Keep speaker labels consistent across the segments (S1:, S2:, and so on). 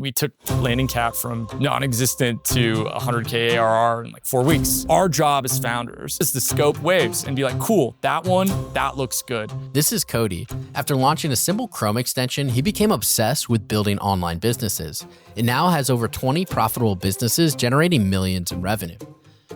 S1: We took landing cap from non-existent to 100K ARR in like 4 weeks. Our job as founders is to scope waves and be like, cool, that looks good.
S2: This is Cody. After launching a simple Chrome extension, he became obsessed with building online businesses. It now has over 20 profitable businesses generating millions in revenue.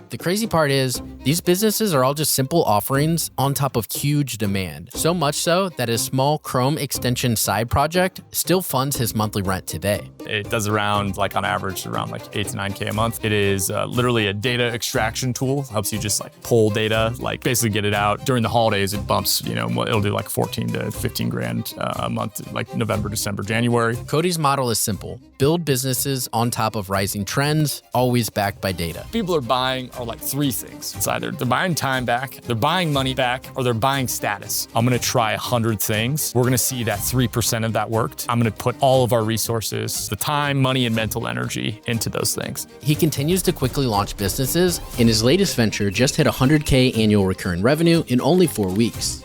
S2: The crazy part is, these businesses are all just simple offerings on top of huge demand. So much so that his small Chrome extension side project still funds his monthly rent today.
S1: It does around, like on average, around like 8 to 9K a month. It is literally a data extraction tool. Helps you just like pull data, like basically get it out. During the holidays, it bumps, it'll do like 14 to 15 grand a month, like November, December, January.
S2: Cody's model is simple. Build businesses on top of rising trends, always backed by data.
S1: People are buying like 3 things. It's either they're buying time back, they're buying money back, or they're buying status. I'm gonna try 100 things. We're gonna see that 3% of that worked. I'm gonna put all of our resources, the time, money, and mental energy into those things.
S2: He continues to quickly launch businesses, and his latest venture just hit 100K annual recurring revenue in only 4 weeks.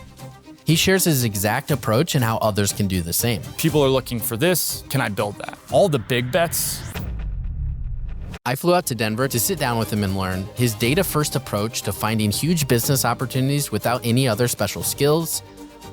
S2: He shares his exact approach and how others can do the same.
S1: People are looking for this, can I build that? All the big bets.
S2: I flew out to Denver to sit down with him and learn his data-first approach to finding huge business opportunities without any other special skills,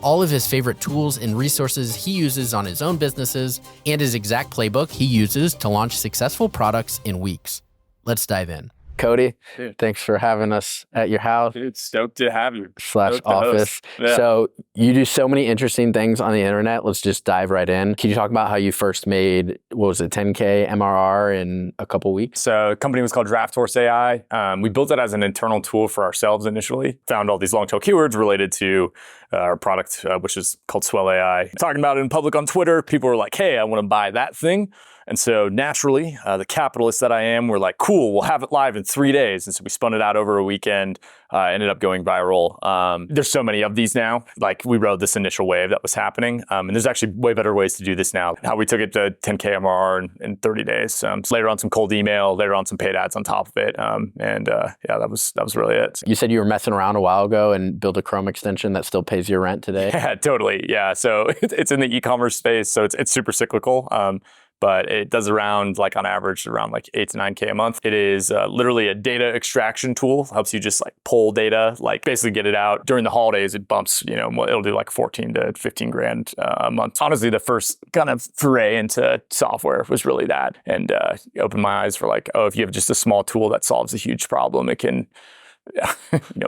S2: all of his favorite tools and resources he uses on his own businesses, and his exact playbook he uses to launch successful products in weeks. Let's dive in. Cody,
S3: dude,
S2: thanks for having us at your house.
S3: Dude, stoked to have you.
S2: / office.
S3: Yeah.
S2: So you do so many interesting things on the internet. Let's just dive right in. Can you talk about how you first made, 10K MRR in a couple weeks?
S3: So the company was called Draft Horse AI. We built it as an internal tool for ourselves initially. Found all these long tail keywords related to our product, which is called Swell AI. Talking about it in public on Twitter, people were like, hey, I want to buy that thing. And so naturally, the capitalist that I am, we're like, cool, we'll have it live in 3 days. And so we spun it out over a weekend, ended up going viral. There's so many of these now. Like we rode this initial wave that was happening. And there's actually way better ways to do this now. How we took it to 10K MRR in 30 days. So later on some cold email, later on some paid ads on top of it. That was really it.
S2: You said you were messing around a while ago and built a Chrome extension that still pays your rent today.
S3: Yeah, totally. Yeah. So it's in the e-commerce space. So it's super cyclical. But it does around, like on average, around like 8 to 9K a month. It is literally a data extraction tool. Helps you just like pull data, like basically get it out. During the holidays, it bumps, it'll do like 14 to 15 grand a month. Honestly, the first kind of foray into software was really that. And opened my eyes for like, oh, if you have just a small tool that solves a huge problem, it can,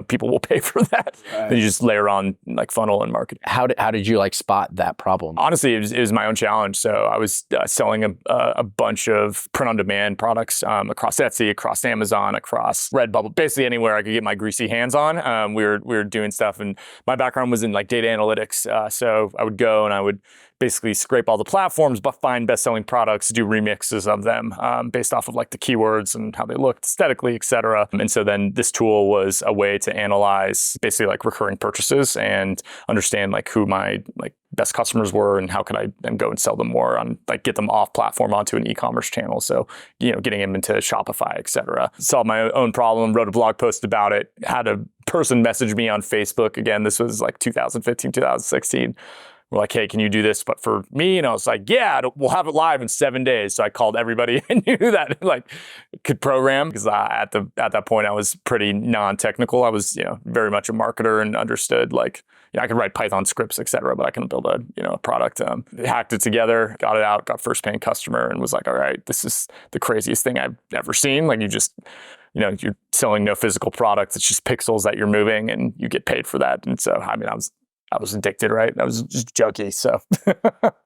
S3: people will pay for that. Right. Then you just layer on like funnel and marketing.
S2: How did you like spot that problem?
S3: Honestly, it was my own challenge. So I was selling a bunch of print-on-demand products across Etsy, across Amazon, across Redbubble, basically anywhere I could get my greasy hands on. We were doing stuff, and my background was in like data analytics. So I would go and I would basically scrape all the platforms, but find best-selling products, do remixes of them based off of like the keywords and how they looked aesthetically, et cetera. And so then this tool was a way to analyze basically like recurring purchases and understand like who my like best customers were and how could I then go and sell them more on, like get them off platform onto an e-commerce channel. So, getting them into Shopify, et cetera. Solved my own problem, wrote a blog post about it, had a person message me on Facebook. Again, this was like 2015, 2016. We're like, hey, can you do this, but for me? And I was like, yeah, we'll have it live in 7 days. So I called everybody I knew that like could program, because at that point I was pretty non-technical. I was, very much a marketer and understood like, I could write Python scripts, et cetera, but I couldn't build a product. Hacked it together, got it out, got first paying customer, and was like, all right, this is the craziest thing I've ever seen. Like you're selling no physical product. It's just pixels that you're moving and you get paid for that. And so, I was addicted, right? I was just junkie, so.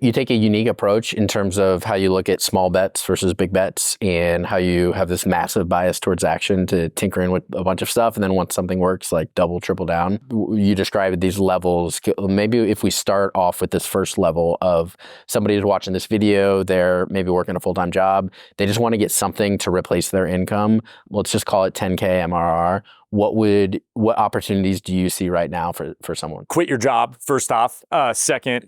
S2: You take a unique approach in terms of how you look at small bets versus big bets, and how you have this massive bias towards action to tinker in with a bunch of stuff. And then once something works, like double, triple down. You describe these levels. Maybe if we start off with this first level of somebody who's watching this video, they're maybe working a full-time job. They just want to get something to replace their income. Let's just call it 10K MRR. What opportunities do you see right now for someone?
S3: Quit your job, first off. Second,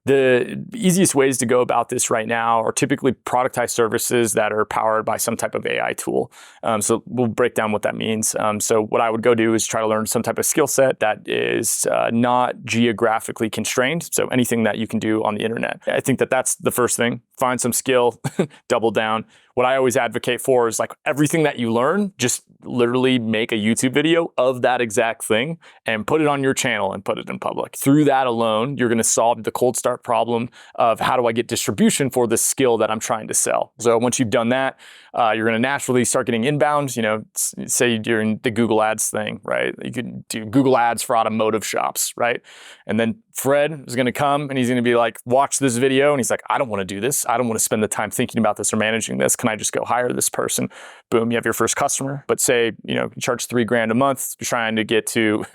S3: the easiest ways to go about this right now are typically productized services that are powered by some type of AI tool. So we'll break down what that means. So what I would go do is try to learn some type of skill set that is not geographically constrained. So anything that you can do on the internet. I think that's the first thing. find some skill, double down. What I always advocate for is like everything that you learn, just literally make a YouTube video of that exact thing and put it on your channel and put it in public. Through that alone, you're going to solve the cold start problem of how do I get distribution for the skill that I'm trying to sell. So once you've done that, you're going to naturally start getting inbound. You know, say you're in the Google Ads thing, right? You could do Google Ads for automotive shops, right? And then Fred is going to come and he's going to be like, watch this video. And he's like, I don't want to do this. I don't want to spend the time thinking about this or managing this. Can I just go hire this person? Boom, you have your first customer. But say, you know, you charge $3,000 a month, you're trying to get to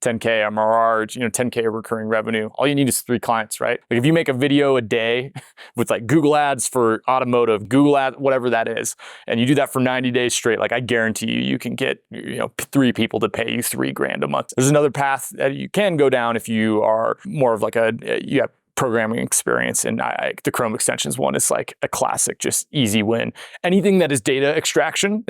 S3: 10K MRR, you know, 10K recurring revenue. All you need is 3 clients, right? Like if you make a video a day with like Google Ads for automotive, Google Ads, whatever that is, and you do that for 90 days straight, like I guarantee you, you can get, you know, 3 people to pay you $3,000 a month. There's another path that you can go down if you are more of like you have programming experience, and the Chrome extensions one is like a classic, just easy win. Anything that is data extraction,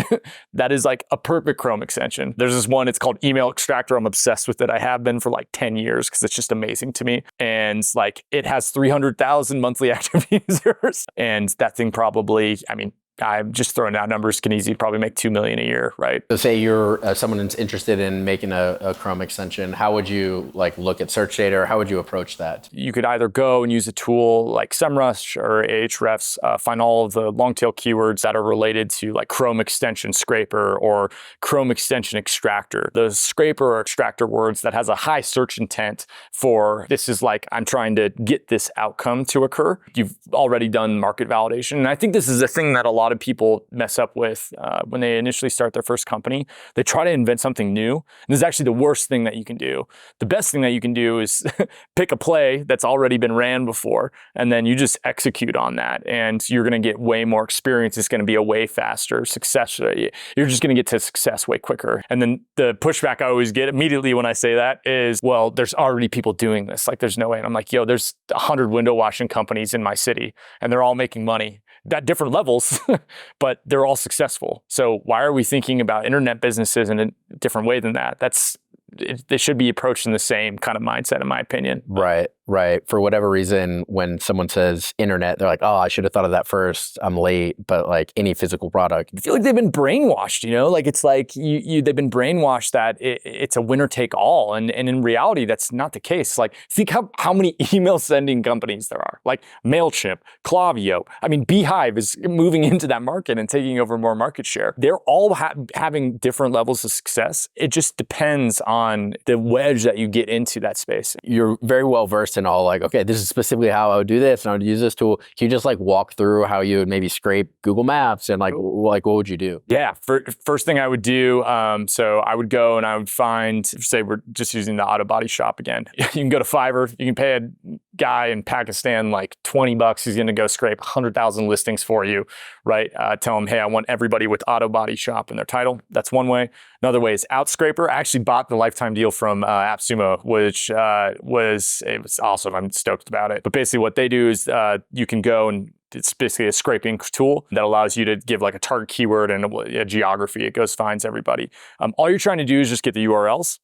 S3: that is like a perfect Chrome extension. There's this one, it's called Email Extractor. I'm obsessed with it. I have been for like 10 years because it's just amazing to me. And like it has 300,000 monthly active users, and that thing probably, I mean, I'm just throwing out numbers, can easily probably make $2 million a year, right?
S2: So say you're someone that's interested in making a Chrome extension, how would you like look at search data, or how would you approach that?
S3: You could either go and use a tool like SEMrush or Ahrefs, find all of the long tail keywords that are related to like Chrome extension scraper or Chrome extension extractor. The scraper or extractor words that has a high search intent for this is like, I'm trying to get this outcome to occur. You've already done market validation. And I think this is a thing that a lot of people mess up with when they initially start their first company. They try to invent something new. And this is actually the worst thing that you can do. The best thing that you can do is pick a play that's already been ran before, and then you just execute on that. And you're going to get way more experience. It's going to be a way faster success. You're just going to get to success way quicker. And then the pushback I always get immediately when I say that is, well, there's already people doing this. Like, there's no way. And I'm like, yo, there's 100 window washing companies in my city, and they're all making money at different levels, but they're all successful. So why are we thinking about internet businesses in a different way than that? They should be approached in the same kind of mindset, in my opinion.
S2: Right. For whatever reason, when someone says internet, they're like, oh, I should have thought of that first. I'm late. But like any physical product,
S3: I feel like they've been brainwashed, you know? Like it's like they've been brainwashed that it's a winner take all. And in reality, that's not the case. Like think how many email sending companies there are. Like MailChimp, Klaviyo. I mean, Beehive is moving into that market and taking over more market share. They're all having different levels of success. It just depends on the wedge that you get into that space.
S2: You're very well versed and all like, okay, this is specifically how I would do this and I would use this tool. Can you just like walk through how you would maybe scrape Google Maps and like what would you do?
S3: Yeah, first thing I would do, so I would go and I would find, say we're just using the auto body shop again. You can go to Fiverr, you can pay a guy in Pakistan like $20, he's gonna go scrape 100,000 listings for you, right? Tell him, hey, I want everybody with auto body shop in their title. That's one way. Another way is Outscraper. I actually bought the lifetime deal from AppSumo, which was awesome. I'm stoked about it. But basically what they do is you can go and it's basically a scraping tool that allows you to give like a target keyword and a geography. It goes finds everybody. All you're trying to do is just get the URLs.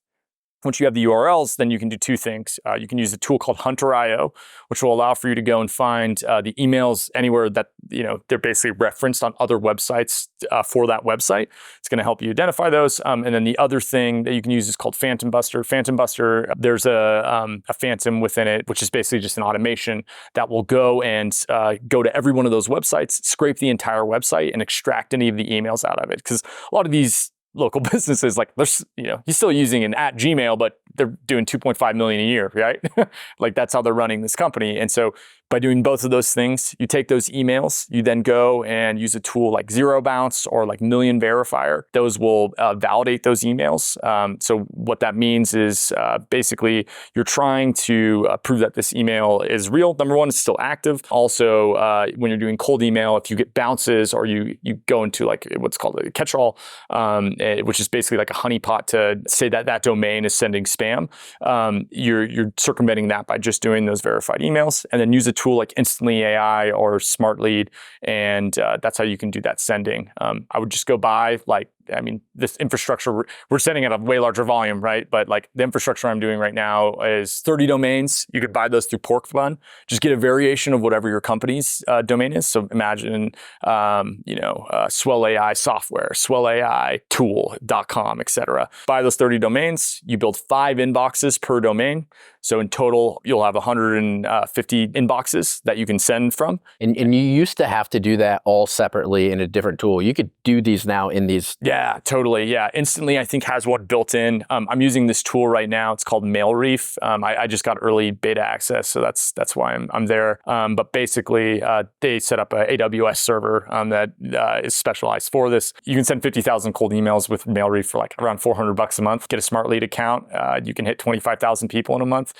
S3: Once you have the URLs, then you can do 2 things. You can use a tool called Hunter.io, which will allow for you to go and find the emails anywhere that, you know, they're basically referenced on other websites for that website. It's going to help you identify those. And then the other thing that you can use is called Phantom Buster. Phantom Buster, there's a phantom within it, which is basically just an automation that will go and go to every one of those websites, scrape the entire website, and extract any of the emails out of it. Because a lot of these local businesses, like there's, you know, you're still using an @Gmail, but they're doing 2.5 million a year, right? Like that's how they're running this company. And so by doing both of those things, you take those emails, you then go and use a tool like Zero Bounce or like Million Verifier. Those will validate those emails. So what that means is basically you're trying to prove that this email is real. Number one, it's still active. Also, when you're doing cold email, if you get bounces or you go into like what's called a catch-all, which is basically like a honeypot to say that that domain is sending spam, you're circumventing that by just doing those verified emails, and then use a tool like Instantly AI or Smart Lead, and that's how you can do that sending. I would just go buy like I mean, this infrastructure, we're sending at a way larger volume, right? But like the infrastructure I'm doing right now is 30 domains. You could buy those through Porkbun. Just get a variation of whatever your company's domain is. So imagine, Swell AI software, Swell AI tool.com, etc. Buy those 30 domains. You build 5 inboxes per domain. So in total, you'll have 150 inboxes that you can send from.
S2: And you used to have to do that all separately in a different tool. You could do these now in these.
S3: Yeah, totally. Yeah, Instantly, I think, has one built in. I'm using this tool right now. It's called MailReef. I just got early beta access, so that's why I'm there. But basically, they set up a AWS server that is specialized for this. You can send 50,000 cold emails with MailReef for like around $400 a month. Get a smart lead account. You can hit 25,000 people in a month.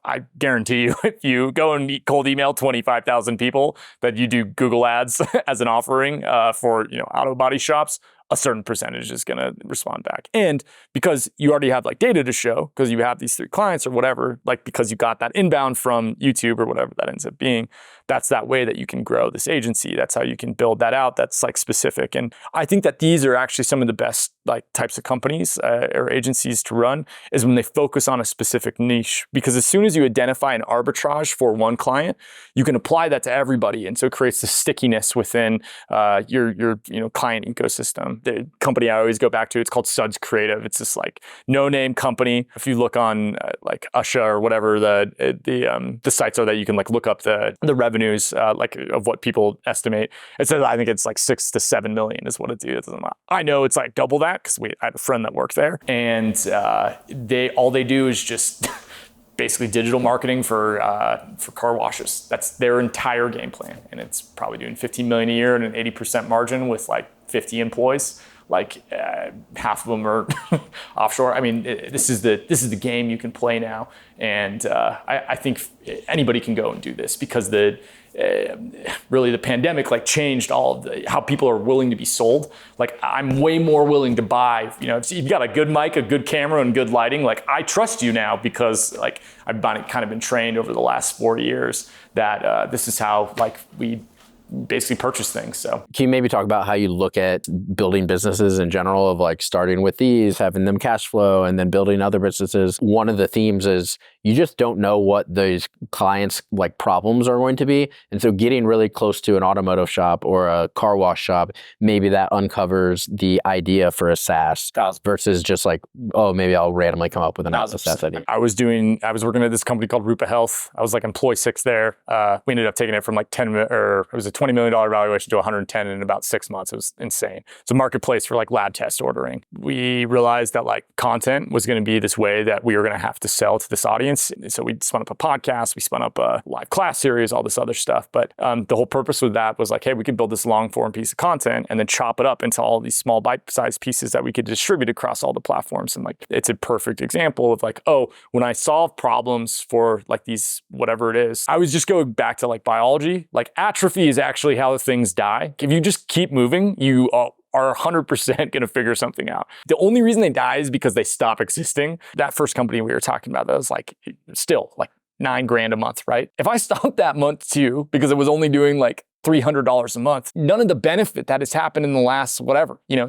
S3: I guarantee you, if you go and cold email 25,000 people, that you do Google Ads as an offering for auto body shops, a certain percentage is going to respond back. And because you already have like data to show, because you have these 3 clients or whatever, like because you got that inbound from YouTube or whatever that ends up being, that's that way that you can grow this agency. That's how you can build that out. That's like specific. And I think that these are actually some of the best like types of companies or agencies to run, is when they focus on a specific niche. Because as soon as you identify an arbitrage for one client, you can apply that to everybody. And so it creates the stickiness within your client ecosystem. The company I always go back to, it's called Suds Creative. It's this like no-name company. If you look on like Usha or whatever the sites are that you can like look up the revenues like of what people estimate, it says I think it's like 6 to 7 million is what it is. I know it's like double that because I have a friend that worked there, and all they do is just basically digital marketing for car washes. That's their entire game plan, and it's probably doing 15 million a year and an 80% margin with like 50 employees. Like half of them are offshore. I mean, this is the game you can play now, and I think anybody can go and do this because really the pandemic like changed all of how people are willing to be sold. Like I'm way more willing to buy. If you've got a good mic, a good camera, and good lighting, like I trust you now because like I've kind of been trained over the last 4 years that this is how like we basically purchase things. So
S2: can you maybe talk about how you look at building businesses in general, of like starting with these, having them cash flow, and then building other businesses? One of the themes is you just don't know what those clients' like problems are going to be. And so getting really close to an automotive shop or a car wash shop, maybe that uncovers the idea for a SaaS versus just like, oh, maybe I'll randomly come up with an SaaS idea.
S3: I was working at this company called Rupa Health. I was like employee 6 there. We ended up taking it from like it was a $20 million valuation to 110 in about 6 months. It was insane. It's a marketplace for like lab test ordering. We realized that like content was going to be this way that we were going to have to sell to this audience. So we spun up a podcast, we spun up a live class series, all this other stuff. But the whole purpose with that was like, hey, we could build this long form piece of content and then chop it up into all these small bite-sized pieces that we could distribute across all the platforms. And like, it's a perfect example of like, oh, when I solve problems for like these, whatever it is, I was just going back to like biology. Like atrophy is actually how things die. If you just keep moving, you are 100% going to figure something out. The only reason they die is because they stop existing. That first company we were talking about, that was like still like $9,000 a month, right? If I stopped that month too, because it was only doing like $300 a month, none of the benefit that has happened in the last,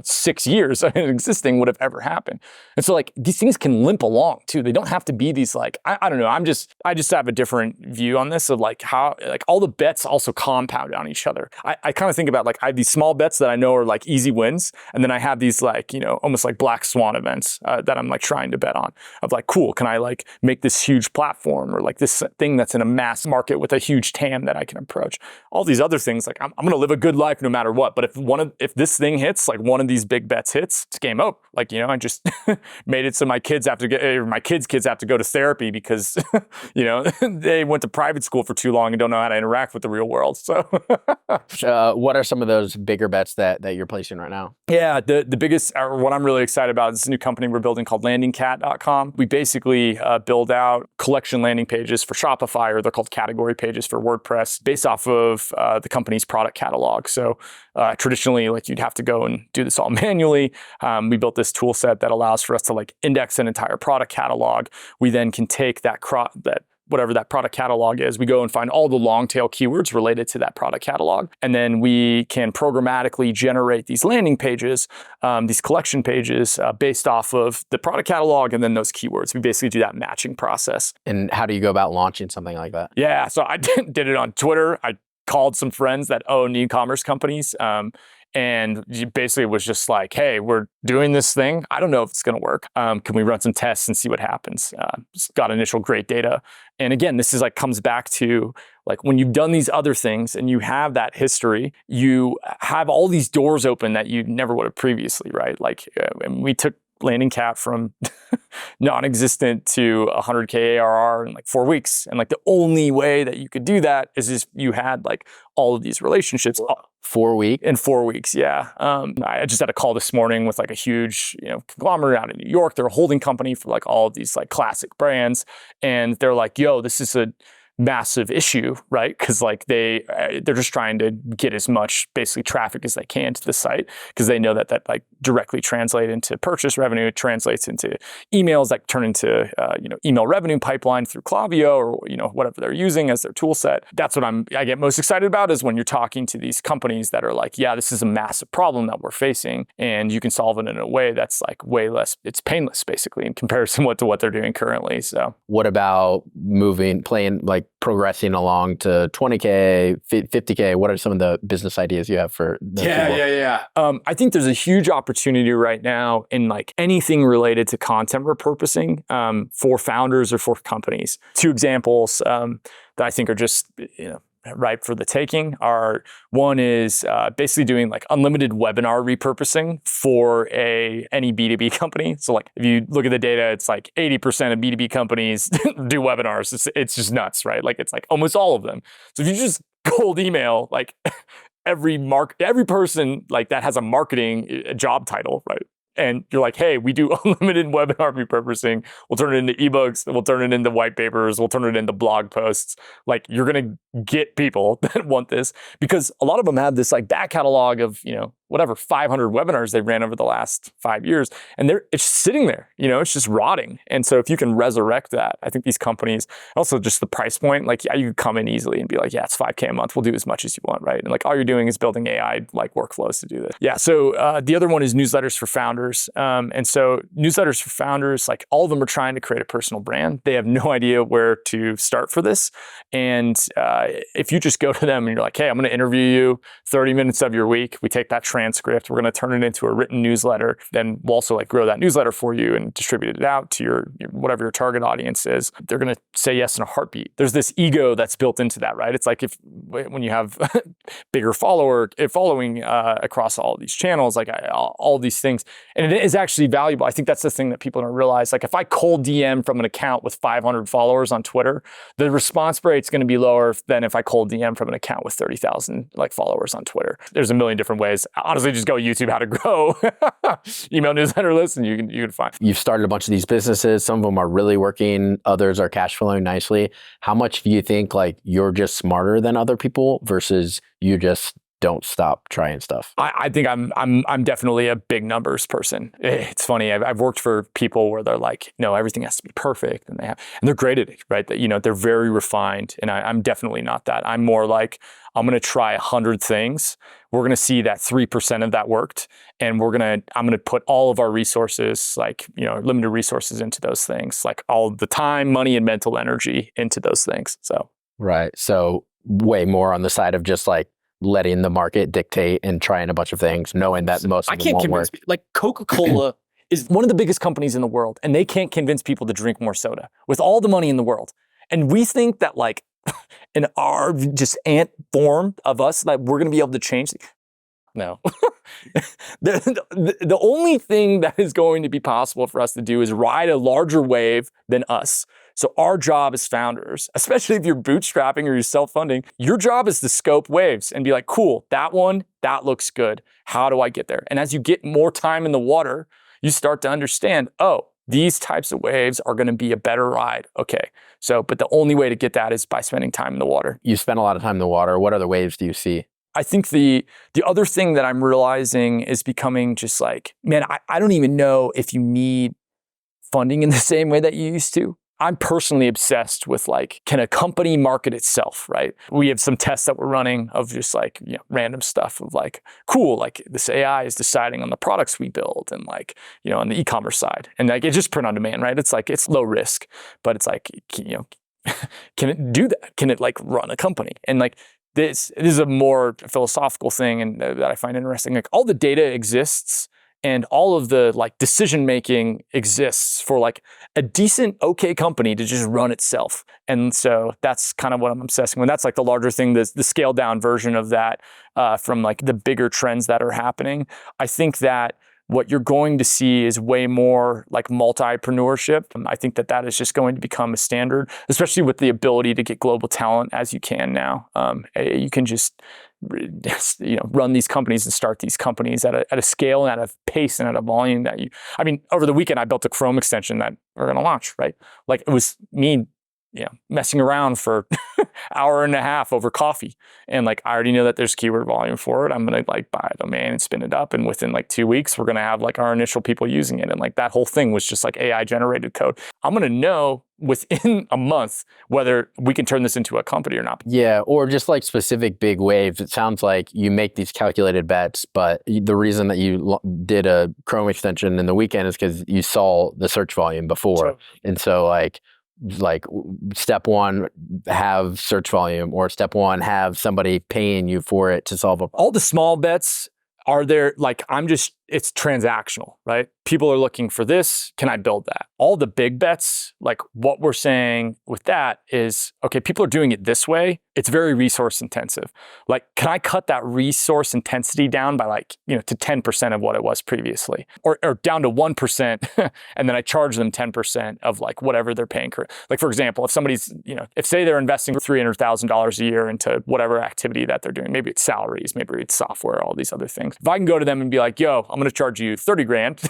S3: 6 years of existing would have ever happened. And so like these things can limp along too. They don't have to be these like, I don't know. I just have a different view on this of like how like all the bets also compound on each other. I kind of think about like I have these small bets that I know are like easy wins. And then I have these like, almost like black swan events that I'm like trying to bet on of like, cool, can I like make this huge platform or like this thing that's in a mass market with a huge TAM that I can approach? All these other things, like I'm gonna live a good life no matter what. But if this thing hits, like one of these big bets hits, it's game over. Like I just made it so my kids have to kids have to go to therapy because they went to private school for too long and don't know how to interact with the real world. So
S2: what are some of those bigger bets that you're placing right now?
S3: Yeah, the biggest, or what I'm really excited about is this new company we're building called landingcat.com. We basically build out collection landing pages for Shopify, or they're called category pages for WordPress, based off of the company's product catalog. So traditionally, like you'd have to go and do this all manually. We built this tool set that allows for us to like index an entire product catalog. We then can take that whatever that product catalog is. We go and find all the long tail keywords related to that product catalog. And then we can programmatically generate these landing pages, these collection pages based off of the product catalog and then those keywords. We basically do that matching process.
S2: And how do you go about launching something like that?
S3: Yeah, so I did it on Twitter. I called some friends that own e-commerce companies. And basically was just like, hey, we're doing this thing. I don't know if it's going to work. Can we run some tests and see what happens? Got initial great data. And again, this is like comes back to like when you've done these other things and you have that history, you have all these doors open that you never would have previously, right? Like we took landing cap from non-existent to 100K ARR in like 4 weeks. And like the only way that you could do that is if you had like all of these relationships.
S2: 4 weeks?
S3: In 4 weeks, yeah. I just had a call this morning with like a huge, conglomerate out in New York. They're a holding company for like all of these like classic brands. And they're like, yo, this is a massive issue, right? Because like they're just trying to get as much basically traffic as they can to the site because they know that like directly translate into purchase revenue, it translates into emails that turn into email revenue pipeline through Klaviyo or whatever they're using as their tool set. That's what I get most excited about is when you're talking to these companies that are like, yeah, this is a massive problem that we're facing and you can solve it in a way that's like way less, it's painless basically in comparison to what they're doing currently. So
S2: what about progressing along to 20K, 50K? What are some of the business ideas you have for those people?
S3: Yeah. I think there's a huge opportunity right now in like anything related to content repurposing for founders or for companies. 2 examples that I think are just ripe for the taking are one is basically doing like unlimited webinar repurposing for any B2B company. So like if you look at the data, it's like 80% of B2B companies do webinars. It's just nuts, right? Like it's like almost all of them. So if you just cold email like every person like that has a marketing job title, right? And you're like, hey, we do unlimited webinar repurposing. We'll turn it into ebooks. We'll turn it into white papers. We'll turn it into blog posts. Like you're going to get people that want this because a lot of them have this like back catalog of, 500 webinars they ran over the last 5 years. And it's sitting there, it's just rotting. And so if you can resurrect that, I think these companies, also just the price point, like you can come in easily and be like, yeah, it's $5K a month. We'll do as much as you want, right? And like all you're doing is building AI like workflows to do this. Yeah. So the other one is newsletters for founders. And so newsletters for founders, like all of them are trying to create a personal brand. They have no idea where to start for this. And if you just go to them and you're like, hey, I'm going to interview you 30 minutes of your week. We take that transcript. We're going to turn it into a written newsletter. Then we'll also like grow that newsletter for you and distribute it out to your whatever your target audience is. They're going to say yes in a heartbeat. There's this ego that's built into that, right? It's like when you have bigger following across all these channels, like all these things. And it is actually valuable. I think that's the thing that people don't realize. Like if I cold DM from an account with 500 followers on Twitter, the response rate's going to be lower than if I cold DM from an account with 30,000 like followers on Twitter. There's a million different ways. Honestly, just go YouTube how to grow email newsletter list and you can find.
S2: You've started a bunch of these businesses. Some of them are really working. Others are cash flowing nicely. How much do you think like you're just smarter than other people versus you just don't stop trying stuff?
S3: I think I'm definitely a big numbers person. It's funny. I've worked for people where they're like, no, everything has to be perfect, and they're great at it, right? That they're very refined, and I'm definitely not that. I'm more like I'm going to try 100 things. We're going to see that 3% of that worked, and I'm going to put all of our resources, like limited resources, into those things, like all the time, money, and mental energy into those things. So
S2: right. So way more on the side of just like letting the market dictate and trying a bunch of things, knowing that most of them won't work.
S3: Like Coca-Cola is one of the biggest companies in the world, and they can't convince people to drink more soda with all the money in the world. And we think that like in our just ant form of us, that we're going to be able to change. No. The only thing that is going to be possible for us to do is ride a larger wave than us. So our job as founders, especially if you're bootstrapping or you're self-funding, your job is to scope waves and be like, cool, that looks good. How do I get there? And as you get more time in the water, you start to understand, oh, these types of waves are going to be a better ride. Okay. So, but the only way to get that is by spending time in the water.
S2: You spend a lot of time in the water. What other waves do you see?
S3: I think the other thing that I'm realizing is becoming just like, man, I don't even know if you need funding in the same way that you used to. I'm personally obsessed with like, can a company market itself, right? We have some tests that we're running of just like, random stuff of like, cool, like this AI is deciding on the products we build and like, on the e-commerce side. And like, it's just print on demand, right? It's like, it's low risk, but it's like, can it do that? Can it like run a company? And like, this is a more philosophical thing and that I find interesting. Like all the data exists and all of the like decision making exists for like a decent, okay company to just run itself. And so that's kind of what I'm obsessing with. That's like the larger thing, the scaled down version of that from like the bigger trends that are happening. I think that what you're going to see is way more like multi-preneurship. I think that is just going to become a standard, especially with the ability to get global talent as you can now. You can just run these companies and start these companies at a scale and at a pace and at a volume that over the weekend I built a Chrome extension that we're going to launch, right? Like it was me messing around for hour and a half over coffee. And like, I already know that there's keyword volume for it. I'm going to like buy a domain and spin it up. And within like 2 weeks, we're going to have like our initial people using it. And like that whole thing was just like AI generated code. I'm going to know within a month whether we can turn this into a company or not.
S2: Yeah, or just like specific big waves. It sounds like you make these calculated bets, but the reason that you did a Chrome extension in the weekend is because you saw the search volume before. Sure. And so like step one, have search volume, or step one, have somebody paying you for it to solve a problem.
S3: All the small bets are there, like it's transactional, right? People are looking for this, can I build that? All the big bets, like what we're saying with that is, okay, people are doing it this way. It's very resource intensive. Like, can I cut that resource intensity down by like, to 10% of what it was previously? Or down to 1%, and then I charge them 10% of like whatever they're paying. Like for example, if somebody's, if say they're investing $300,000 a year into whatever activity that they're doing, maybe it's salaries, maybe it's software, all these other things. If I can go to them and be like, yo, I'm going to charge you 30 grand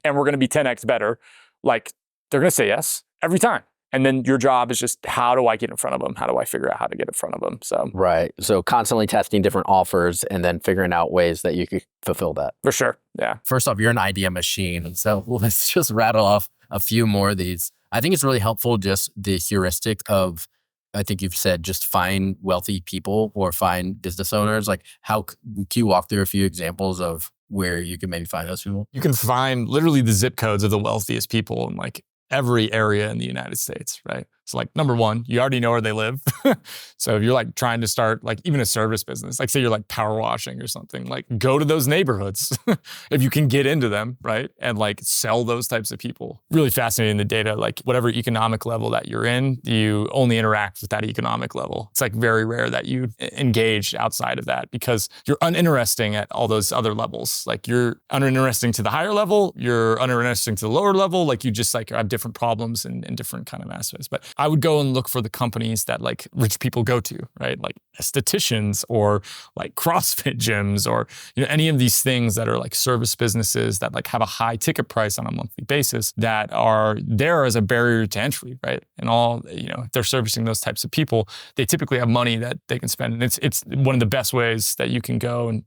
S3: and we're going to be 10x better, like they're going to say yes every time. And then your job is just, how do I get in front of them? How do I figure out how to get in front of them? So
S2: right. So constantly testing different offers and then figuring out ways that you could fulfill that.
S3: For sure. Yeah.
S4: First off, you're an idea machine. And so let's just rattle off a few more of these. I think it's really helpful, just the heuristic of, I think you've said, just find wealthy people or find business owners. Like can you walk through a few examples of where you can maybe find those people?
S1: You can find literally the zip codes of the wealthiest people in like every area in the United States, right? So like number one, you already know where they live. So if you're like trying to start like even a service business, like say you're like power washing or something, like go to those neighborhoods if you can get into them, right? And like sell those types of people. Really fascinating, the data, like whatever economic level that you're in, you only interact with that economic level. It's like very rare that you engage outside of that because you're uninteresting at all those other levels. Like you're uninteresting to the higher level, you're uninteresting to the lower level, like you just like have different problems and different kind of aspects. But I would go and look for the companies that like rich people go to, right? Like estheticians or like CrossFit gyms or any of these things that are like service businesses that like have a high ticket price on a monthly basis that are there as a barrier to entry, right? And all, if they're servicing those types of people, they typically have money that they can spend. And it's one of the best ways that you can go and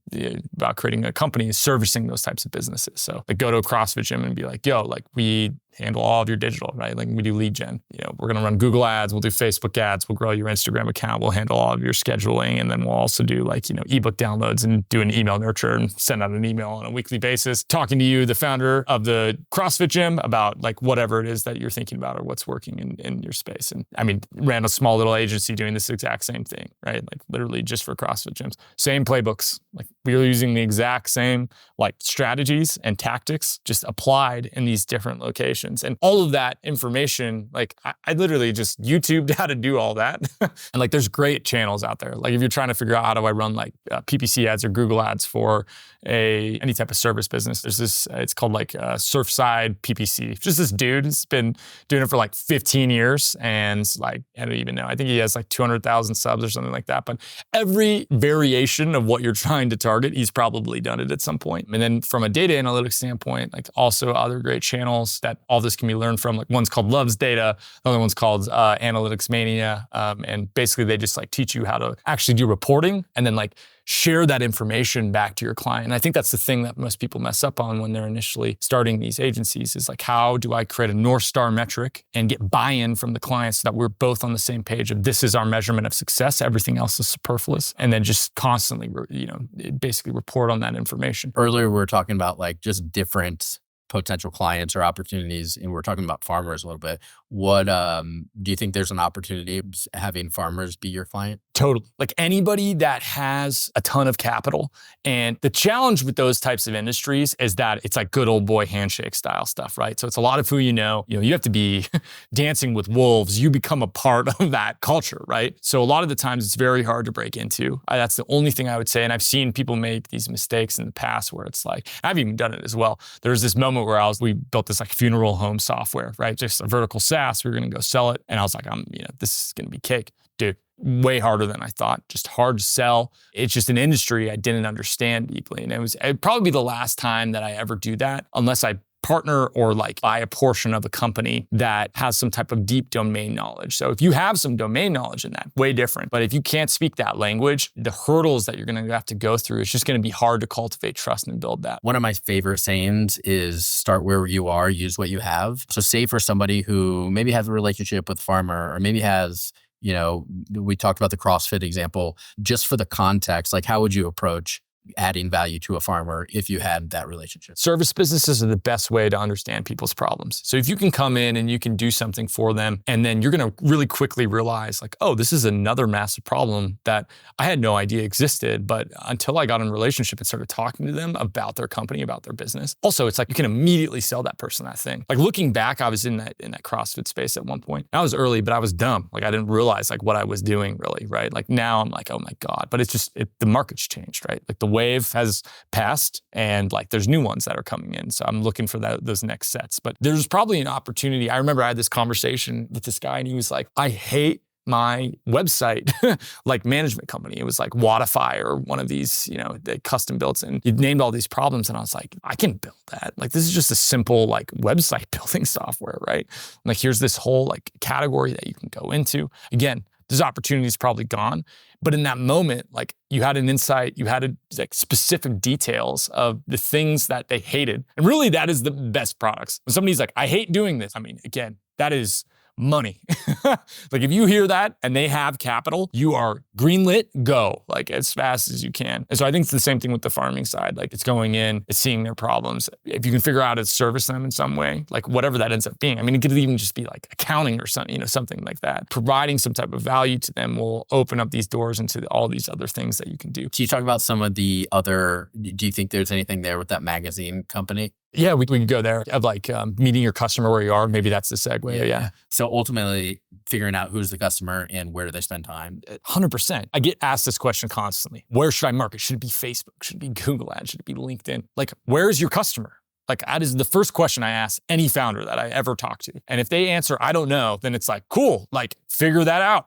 S1: about creating a company is servicing those types of businesses. So like go to a CrossFit gym and be like, yo, like we handle all of your digital, right? Like we do lead gen. We're going to run Google ads. We'll do Facebook ads. We'll grow your Instagram account. We'll handle all of your scheduling. And then we'll also do like, ebook downloads and do an email nurture and send out an email on a weekly basis, talking to you, the founder of the CrossFit gym, about like whatever it is that you're thinking about or what's working in your space. And I mean, ran a small little agency doing this exact same thing, right? Like literally just for CrossFit gyms, same playbooks. Like we were using the exact same like strategies and tactics just applied in these different locations. And all of that information, like I literally just YouTubed how to do all that. And like there's great channels out there. Like if you're trying to figure out how do I run like PPC ads or Google ads for any type of service business, there's this, it's called like Surfside PPC. Just this dude has been doing it for like 15 years. And like, I don't even know, I think he has like 200,000 subs or something like that. But every variation of what you're trying to target, he's probably done it at some point. And then from a data analytics standpoint, like also other great channels that all this can be learned from. Like one's called Loves Data, the other one's called Analytics Mania. And basically they just like teach you how to actually do reporting and then like share that information back to your client. And I think that's the thing that most people mess up on when they're initially starting these agencies is like, how do I create a North Star metric and get buy-in from the clients so that we're both on the same page of this is our measurement of success, everything else is superfluous, and then just constantly, basically report on that information.
S4: Earlier, we were talking about like just different potential clients or opportunities, and we're talking about farmers a little bit. What do you think there's an opportunity having farmers be your client?
S1: Totally. Like anybody that has a ton of capital. And the challenge with those types of industries is that it's like good old boy handshake style stuff, right? So it's a lot of who you know, you have to be dancing with wolves. You become a part of that culture, right? So a lot of the times it's very hard to break into. That's the only thing I would say. And I've seen people make these mistakes in the past where it's like, I've even done it as well. There's this moment where we built this like funeral home software, right? Just a vertical SaaS. We were going to go sell it. And I was like, this is going to be cake. Dude, way harder than I thought, just hard to sell. It's just an industry I didn't understand deeply. And it'd probably be the last time that I ever do that, unless I partner or like buy a portion of a company that has some type of deep domain knowledge. So if you have some domain knowledge in that, way different. But if you can't speak that language, the hurdles that you're going to have to go through, it's just going to be hard to cultivate trust and build that.
S4: One of my favorite sayings is start where you are, use what you have. So say for somebody who maybe has a relationship with a farmer or maybe has, we talked about the CrossFit example, just for the context, like how would you approach adding value to a farmer if you had that relationship?
S1: Service businesses are the best way to understand people's problems. So if you can come in and you can do something for them, and then you're going to really quickly realize like, oh, this is another massive problem that I had no idea existed, but until I got in a relationship and started talking to them about their company, about their business. Also, it's like you can immediately sell that person that thing. Like looking back, I was in that CrossFit space at one point. I was early, but I was dumb. Like I didn't realize like what I was doing really, right? Like now I'm like, oh my God, but it's just, the market's changed, right? Like the wave has passed and like there's new ones that are coming in. So I'm looking for those next sets. But there's probably an opportunity. I remember I had this conversation with this guy and he was like, I hate my website like management company. It was like Wodify or one of these, they custom built, and he named all these problems. And I was like, I can build that. Like, this is just a simple like website building software, right? Like, here's this whole like category that you can go into. Again, this opportunity is probably gone. But in that moment, like you had an insight, you had like specific details of the things that they hated. And really that is the best products. When somebody's like, I hate doing this. I mean, again, that is money. Like if you hear that and they have capital, you are greenlit, go like as fast as you can. And so I think it's the same thing with the farming side. Like it's going in, it's seeing their problems. If you can figure out how to service them in some way, like whatever that ends up being. I mean, it could even just be like accounting or something, something like that. Providing some type of value to them will open up these doors into all these other things that you can do.
S4: Can you talk about some of the other, do you think there's anything there with that magazine company?
S1: Yeah, we can go there of like meeting your customer where you are. Maybe that's the segue. Yeah.
S4: So ultimately figuring out who's the customer and where do they spend time?
S1: 100%. I get asked this question constantly. Where should I market? Should it be Facebook? Should it be Google Ads? Should it be LinkedIn? Like, where is your customer? Like that is the first question I ask any founder that I ever talk to. And if they answer, I don't know, then it's like, cool, like figure that out.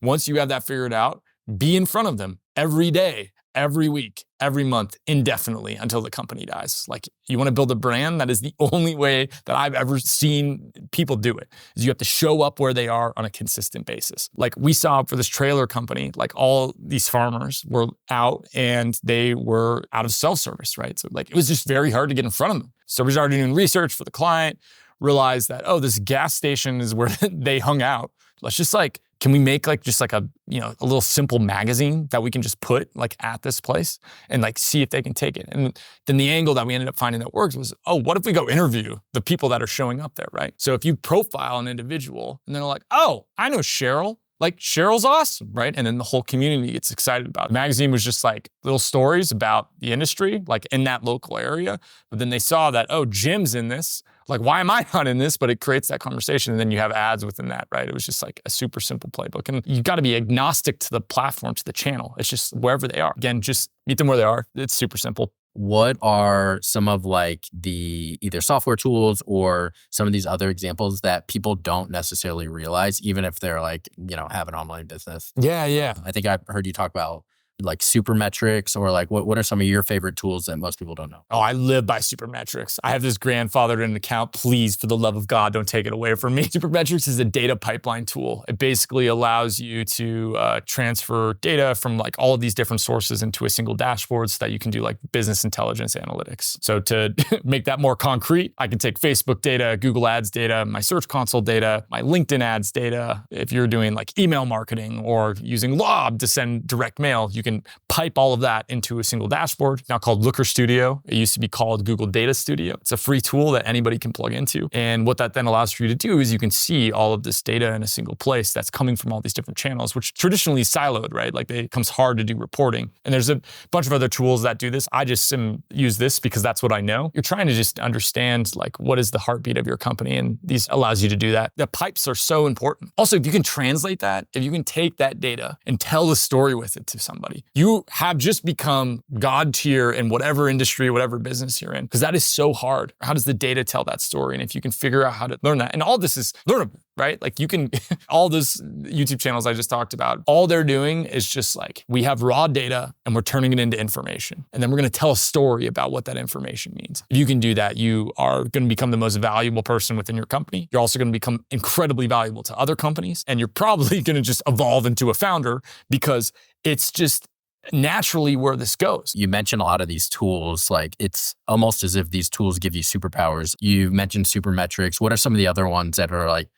S1: Once you have that figured out, be in front of them every day, every week, every month, indefinitely until the company dies. Like you want to build a brand, that is the only way that I've ever seen people do it, is you have to show up where they are on a consistent basis. Like we saw for this trailer company, like all these farmers were out and they were out of self-service, right? So like it was just very hard to get in front of them. So we started doing research for the client, realized that, oh, this gas station is where they hung out. Let's just like, can we make like just like a little simple magazine that we can just put like at this place and like see if they can take it? And then the angle that we ended up finding that works was, oh, what if we go interview the people that are showing up there, right? So if you profile an individual and they're like, oh, I know Cheryl. Like Cheryl's awesome, right? And then the whole community gets excited about it. The magazine was just like little stories about the industry, like in that local area. But then they saw that, oh, Jim's in this. Like, why am I not in this? But it creates that conversation. And then you have ads within that, right? It was just like a super simple playbook. And you got to be agnostic to the platform, to the channel. It's just wherever they are. Again, just meet them where they are. It's super simple.
S4: What are some of like the either software tools or some of these other examples that people don't necessarily realize, even if they're like, have an online business?
S1: Yeah.
S4: I think I've heard you talk about like Supermetrics, or like what are some of your favorite tools that most people don't know?
S1: Oh, I live by Supermetrics. I have this grandfathered in an account. Please, for the love of God, don't take it away from me. Supermetrics is a data pipeline tool. It basically allows you to transfer data from like all of these different sources into a single dashboard so that you can do like business intelligence analytics. So to make that more concrete, I can take Facebook data, Google Ads data, my Search Console data, my LinkedIn ads data. If you're doing like email marketing or using Lob to send direct mail, you can pipe all of that into a single dashboard, now called Looker Studio. It used to be called Google Data Studio. It's a free tool that anybody can plug into. And what that then allows for you to do is you can see all of this data in a single place that's coming from all these different channels, which traditionally is siloed, right? Like it becomes hard to do reporting. And there's a bunch of other tools that do this. I just use this because that's what I know. You're trying to just understand like what is the heartbeat of your company, and these allows you to do that. The pipes are so important. Also, if you can translate that, if you can take that data and tell the story with it to somebody, you have just become God tier in whatever industry, whatever business you're in, because that is so hard. How does the data tell that story? And if you can figure out how to learn that, and all this is learnable, right? Like you can, all those YouTube channels I just talked about, all they're doing is just like, we have raw data and we're turning it into information. And then we're going to tell a story about what that information means. If you can do that, you are going to become the most valuable person within your company. You're also going to become incredibly valuable to other companies. And you're probably going to just evolve into a founder because it's just naturally where this goes.
S4: You mentioned a lot of these tools, like it's almost as if these tools give you superpowers. You mentioned Supermetrics. What are some of the other ones that are like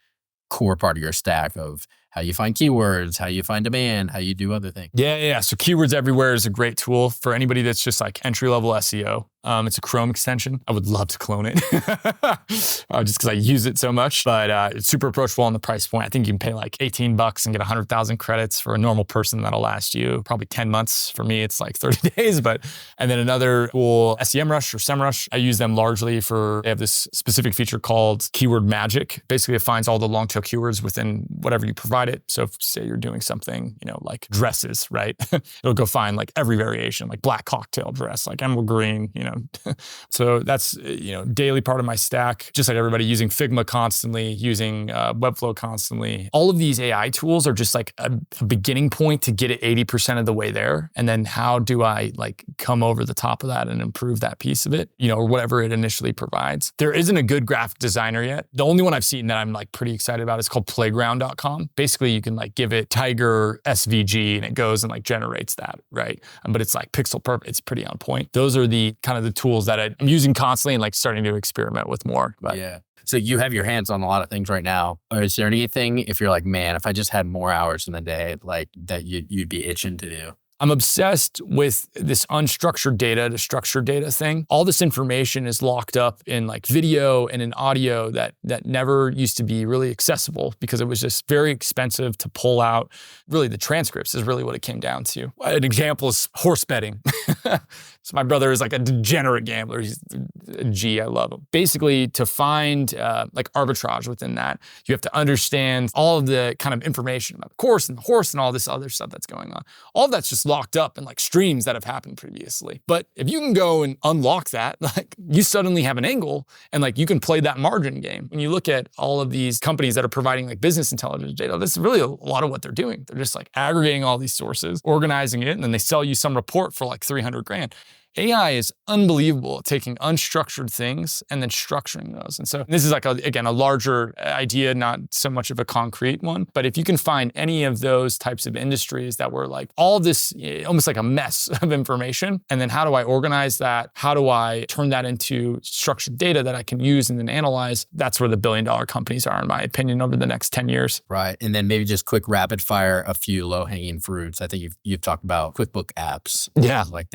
S4: core part of your stack of how you find keywords, how you find demand, how you do other things?
S1: Yeah. So Keywords Everywhere is a great tool for anybody that's just like entry-level SEO. It's a Chrome extension. I would love to clone it just because I use it so much, but it's super approachable on the price point. I think you can pay like $18 and get 100,000 credits. For a normal person, that'll last you probably 10 months. For me, it's like 30 days. And then another tool, SEMrush or SEMrush, I use them largely they have this specific feature called Keyword Magic. Basically, it finds all the long tail keywords within whatever you provide it. So if, say you're doing something, like dresses, right? It'll go find like every variation, like black cocktail dress, like emerald green, So that's, daily part of my stack, just like everybody, using Figma constantly, using Webflow constantly. All of these AI tools are just like a beginning point to get it 80% of the way there. And then how do I like come over the top of that and improve that piece of it, or whatever it initially provides. There isn't a good graphic designer yet. The only one I've seen that I'm like pretty excited about is called playground.com. Basically, you can like give it Tiger SVG and it goes and like generates that, right? But it's like pixel perfect. It's pretty on point. Those are the kind of the tools that I'm using constantly and like starting to experiment with more. But
S4: yeah. So you have your hands on a lot of things right now. Or is there anything, if you're like, man, if I just had more hours in the day, like that you'd be itching to do?
S1: I'm obsessed with this unstructured data to structured data thing. All this information is locked up in like video and in audio that never used to be really accessible because it was just very expensive to pull out. Really, the transcripts is really what it came down to. An example is horse betting. So my brother is like a degenerate gambler. He's a G, I love him. Basically, to find like arbitrage within that, you have to understand all of the kind of information about the course and the horse and all this other stuff that's going on. All of that's just locked up in like streams that have happened previously. But if you can go and unlock that, like you suddenly have an angle and like you can play that margin game. When you look at all of these companies that are providing like business intelligence data, this is really a lot of what they're doing. They're just like aggregating all these sources, organizing it, and then they sell you some report for like $300,000. AI is unbelievable at taking unstructured things and then structuring those. And so this is like, again, a larger idea, not so much of a concrete one. But if you can find any of those types of industries that were like all this, almost like a mess of information, and then how do I organize that? How do I turn that into structured data that I can use and then analyze? That's where the billion-dollar companies are, in my opinion, over the next 10 years.
S4: Right. And then maybe just quick rapid fire, a few low-hanging fruits. I think you've talked about QuickBook apps.
S1: Yeah.
S4: Like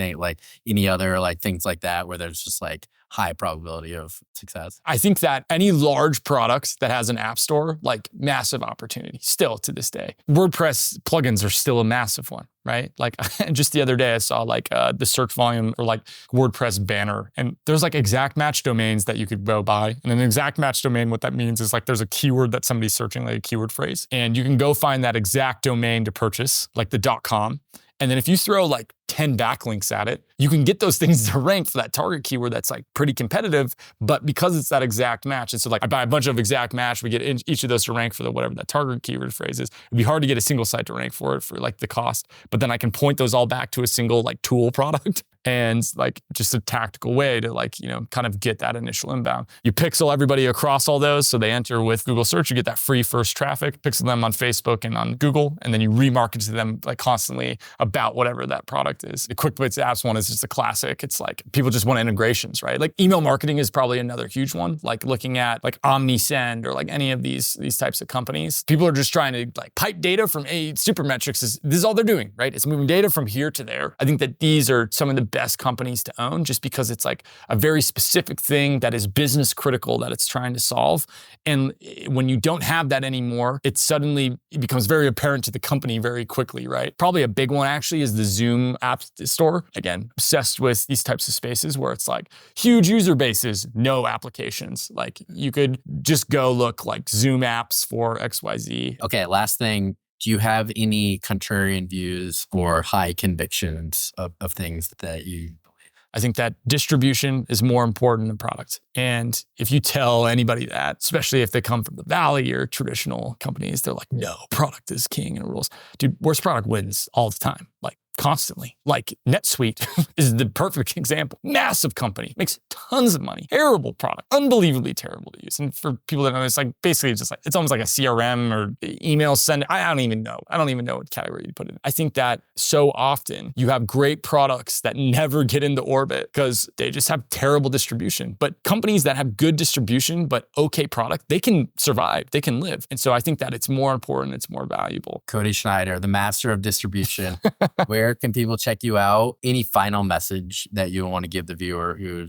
S4: any other like things like that where there's just like high probability of success.
S1: I think that any large product that has an app store, like massive opportunity still to this day. WordPress plugins are still a massive one, right? Like just the other day I saw like the search volume or like WordPress banner, and there's like exact match domains that you could go buy. And an exact match domain, what that means is like there's a keyword that somebody's searching, like a keyword phrase, and you can go find that exact domain to purchase, like the .com. And then if you throw like 10 backlinks at it, you can get those things to rank for that target keyword that's like pretty competitive, but because it's that exact match, and so like I buy a bunch of exact match, we get each of those to rank for the whatever that target keyword phrase is. It'd be hard to get a single site to rank for it for like the cost, but then I can point those all back to a single like tool product and like just a tactical way to like, you know, kind of get that initial inbound. You pixel everybody across all those, so they enter with Google search, you get that free first traffic, pixel them on Facebook and on Google, and then you remarket to them like constantly about whatever that product is. The QuickBooks Apps one is just a classic. It's like people just want integrations, right? Like email marketing is probably another huge one, like looking at like OmniSend or like any of these types of companies. People are just trying to like pipe data from Supermetrics. This is all they're doing, right? It's moving data from here to there. I think that these are some of the best companies to own just because it's like a very specific thing that is business critical that it's trying to solve. And when you don't have that anymore, it becomes very apparent to the company very quickly, right? Probably a big one actually is the Zoom app store. Again, obsessed with these types of spaces where it's like huge user bases, no applications. Like you could just go look like Zoom apps for XYZ.
S4: Okay, last thing. Do you have any contrarian views or high convictions of things that you believe?
S1: I think that distribution is more important than product. And if you tell anybody that, especially if they come from the Valley or traditional companies, they're like, no, product is king and rules. Dude, worst product wins all the time. Like constantly. Like NetSuite is the perfect example. Massive company, makes tons of money, terrible product, unbelievably terrible to use. And for people that know, it's like basically just like, it's almost like a CRM or email send. I don't even know. I don't even know what category you put it in. I think that so often you have great products that never get into orbit because they just have terrible distribution. But companies that have good distribution, but okay product, they can survive, they can live. And so I think that it's more important, it's more valuable.
S4: Cody Schneider, the master of distribution. Where can people check you out? Any final message that you want to give the viewer who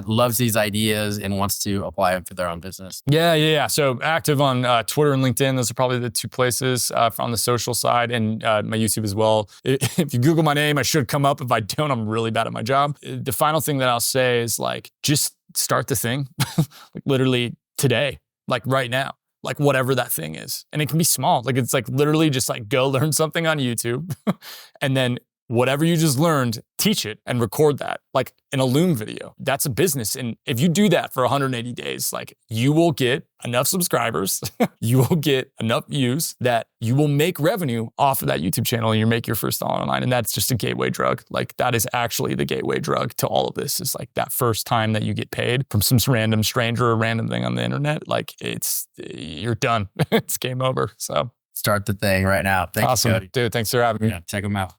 S4: loves these ideas and wants to apply them for their own business?
S1: Yeah. So active on Twitter and LinkedIn. Those are probably the two places on the social side, and my YouTube as well. If you Google my name, I should come up. If I don't, I'm really bad at my job. The final thing that I'll say is like, just start the thing, like literally today, like right now. Like whatever that thing is. And it can be small. Like it's like literally just like go learn something on YouTube and then whatever you just learned, teach it and record that like in a Loom video. That's a business. And if you do that for 180 days, like you will get enough subscribers, you will get enough views that you will make revenue off of that YouTube channel and you make your first dollar online. And that's just a gateway drug. Like that is actually the gateway drug to all of this is like that first time that you get paid from some random stranger or random thing on the internet. Like you're done. It's game over. So
S4: start the thing right now. Thanks,
S1: awesome.
S4: Cody.
S1: Dude, thanks for having me.
S4: Yeah, check them out.